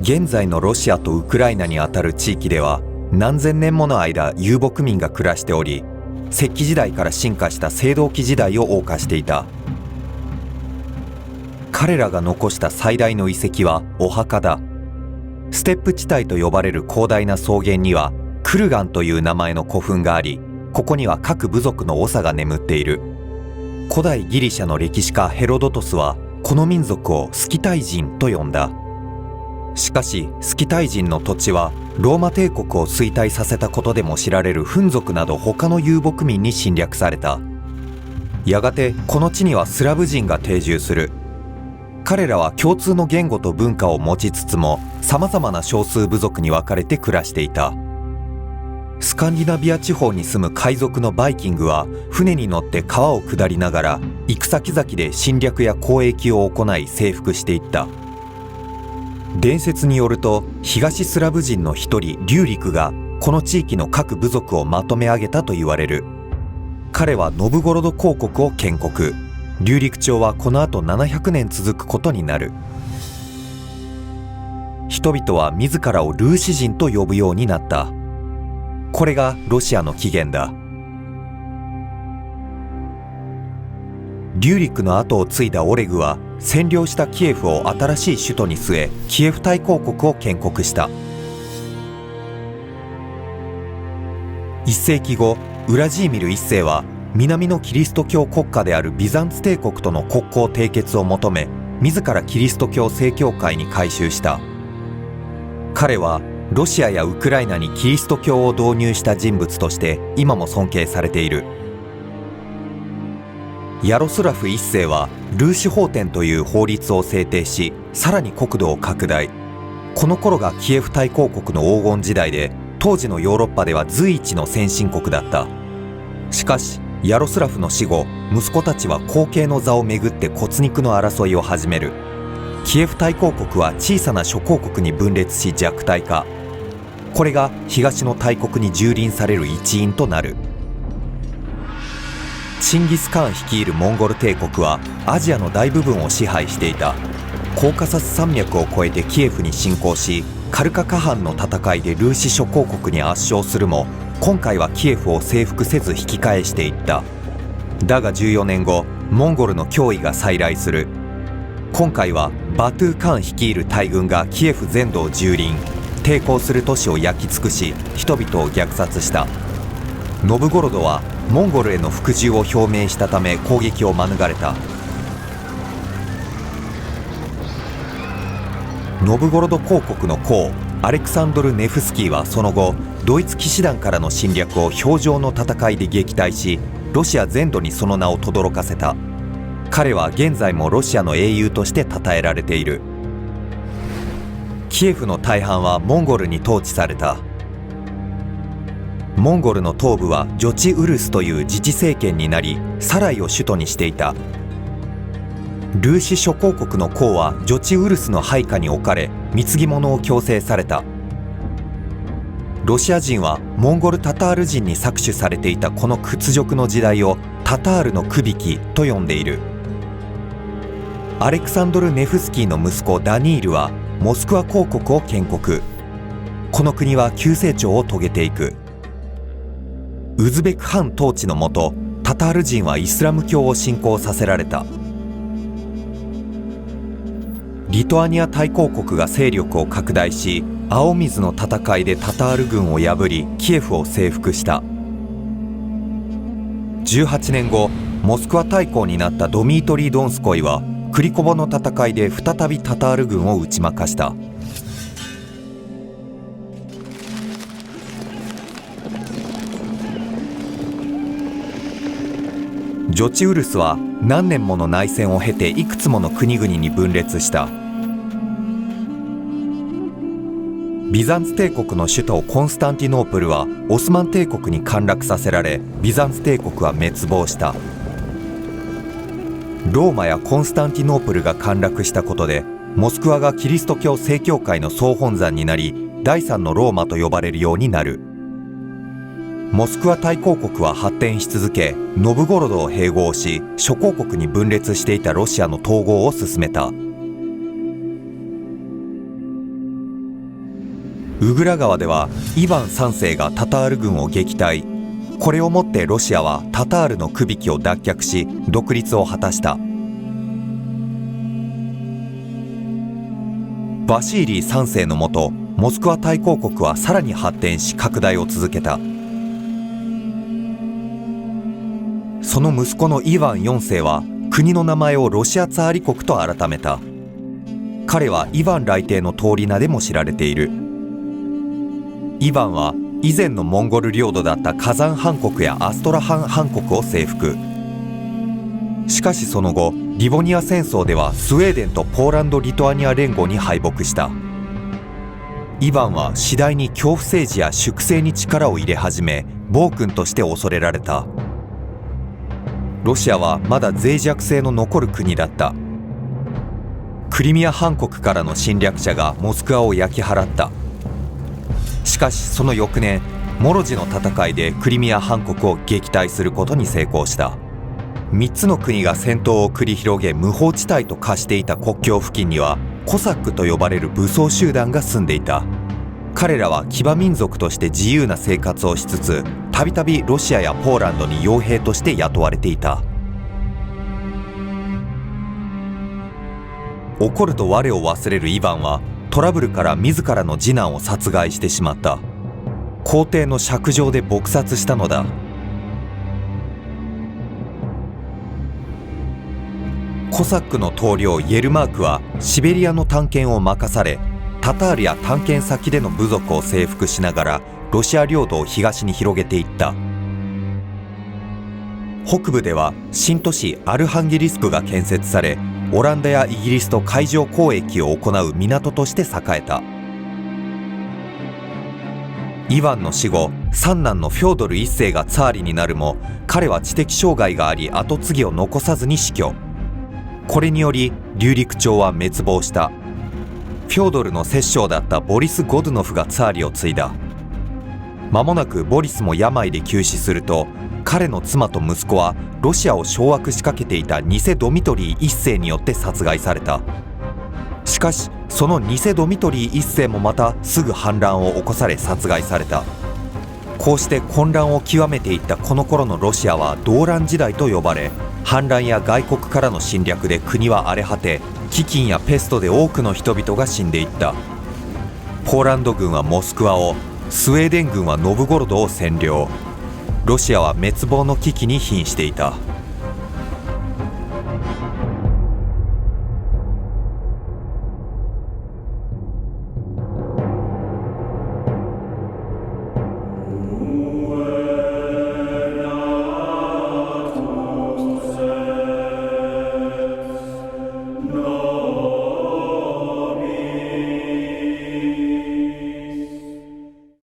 現在のロシアとウクライナにあたる地域では何千年もの間遊牧民が暮らしており、石器時代から進化した青銅器時代を謳歌していた。彼らが残した最大の遺跡はお墓だ。ステップ地帯と呼ばれる広大な草原にはクルガンという名前の古墳があり、ここには各部族の長が眠っている。古代ギリシャの歴史家ヘロドトスはこの民族をスキタイ人と呼んだ。しかしスキタイ人の土地はローマ帝国を衰退させたことでも知られるフン族など他の遊牧民に侵略された。やがてこの地にはスラブ人が定住する。彼らは共通の言語と文化を持ちつつも様々な少数部族に分かれて暮らしていた。スカンディナビア地方に住む海賊のバイキングは船に乗って川を下りながら行く先々で侵略や交易を行い征服していった。伝説によると東スラブ人の一人リューリクがこの地域の各部族をまとめ上げたと言われる。彼はノブゴロド公国を建国。リューリク朝はこの後700年続くことになる。人々は自らをルーシ人と呼ぶようになった。これがロシアの起源だ。リューリクの後を継いだオレグは占領したキエフを新しい首都に据え、キエフ大公国を建国した。1世紀後、ウラジーミル1世は南のキリスト教国家であるビザンツ帝国との国交締結を求め、自らキリスト教正教会に改宗した。彼はロシアやウクライナにキリスト教を導入した人物として今も尊敬されている。ヤロスラフ1世はルーシ法典という法律を制定し、さらに国土を拡大。この頃がキエフ大公国の黄金時代で、当時のヨーロッパでは随一の先進国だった。しかしヤロスラフの死後、息子たちは後継の座をめぐって骨肉の争いを始める。キエフ大公国は小さな諸公国に分裂し弱体化。これが東の大国に蹂躙される一因となる。チンギス・カーン率いるモンゴル帝国はアジアの大部分を支配していた。コーカサス山脈を越えてキエフに侵攻し、カルカカハンの戦いでルーシ諸公国に圧勝するも、今回はキエフを征服せず引き返していった。だが14年後、モンゴルの脅威が再来する。今回はバトゥー・カーン率いる大軍がキエフ全土を蹂躙、抵抗する都市を焼き尽くし、人々を虐殺した。ノブゴロドはモンゴルへの服従を表明したため攻撃を免れた。ノブゴロド公国の公アレクサンドル・ネフスキーはその後、ドイツ騎士団からの侵略を氷上の戦いで撃退し、ロシア全土にその名を轟かせた。彼は現在もロシアの英雄として称えられている。キエフの大半はモンゴルに統治された。モンゴルの東部はジョチウルスという自治政権になり、サライを首都にしていた。ルーシ諸公国の公はジョチウルスの配下に置かれ、貢ぎ物を強制された。ロシア人はモンゴルタタール人に搾取されていたこの屈辱の時代をタタールのくびきと呼んでいる。アレクサンドル・ネフスキーの息子ダニールはモスクワ公国を建国。この国は急成長を遂げていく。ウズベクハン統治のもと、タタール人はイスラム教を信仰させられた。リトアニア大公国が勢力を拡大し、青水の戦いでタタール軍を破りキエフを征服した。18年後、モスクワ大公になったドミートリー・ドンスコイはクリコボの戦いで再びタタール軍を打ち負かした。ジョチウルスは何年もの内戦を経ていくつもの国々に分裂した。ビザンツ帝国の首都コンスタンティノープルはオスマン帝国に陥落させられ、ビザンツ帝国は滅亡した。ローマやコンスタンティノープルが陥落したことで、モスクワがキリスト教正教会の総本山になり、第三のローマと呼ばれるようになる。モスクワ大公国は発展し続け、ノブゴロドを併合し、諸公国に分裂していたロシアの統合を進めた。ウグラ川ではイヴァン3世がタタール軍を撃退。これをもってロシアはタタールの区引きを脱却し独立を果たした。バシーリー3世のもと、モスクワ大公国はさらに発展し拡大を続けた。その息子のイヴァン4世は国の名前をロシアツァーリ国と改めた。彼はイヴァン雷帝の通り名でも知られている。イヴァンは以前のモンゴル領土だったカザン汗国やアストラハン汗国を征服。しかしその後、リボニア戦争ではスウェーデンとポーランド・リトアニア連合に敗北した。イヴァンは次第に恐怖政治や粛清に力を入れ始め、暴君として恐れられた。ロシアはまだ脆弱性の残る国だった。クリミア半国からの侵略者がモスクワを焼き払った。しかしその翌年、モロジの戦いでクリミア半国を撃退することに成功した。3つの国が戦闘を繰り広げ無法地帯と化していた国境付近にはコサックと呼ばれる武装集団が住んでいた。彼らは騎馬民族として自由な生活をしつつ、たびたびロシアやポーランドに傭兵として雇われていた。怒ると我を忘れるイヴァンはトラブルから自らの次男を殺害してしまった。皇帝の釈上で撲殺したのだ。コサックの統領イェルマークはシベリアの探検を任され、タタールや探検先での部族を征服しながらロシア領土を東に広げていった。北部では新都市アルハンゲリスクが建設され、オランダやイギリスと海上交易を行う港として栄えた。イヴァンの死後、三男のフョードル1世がツァーリになるも、彼は知的障害があり跡継ぎを残さずに死去。これにより龍陸朝は滅亡した。フョードルの摂政だったボリス・ゴドゥノフがツァーリを継いだ。間もなくボリスも病で急死すると、彼の妻と息子はロシアを掌握しかけていた偽ドミトリー1世によって殺害された。しかしその偽ドミトリー1世もまたすぐ反乱を起こされ殺害された。こうして混乱を極めていったこの頃のロシアは動乱時代と呼ばれ、反乱や外国からの侵略で国は荒れ果て、飢饉やペストで多くの人々が死んでいった。ポーランド軍はモスクワを、スウェーデン軍はノブゴロドを占領。ロシアは滅亡の危機に瀕していた。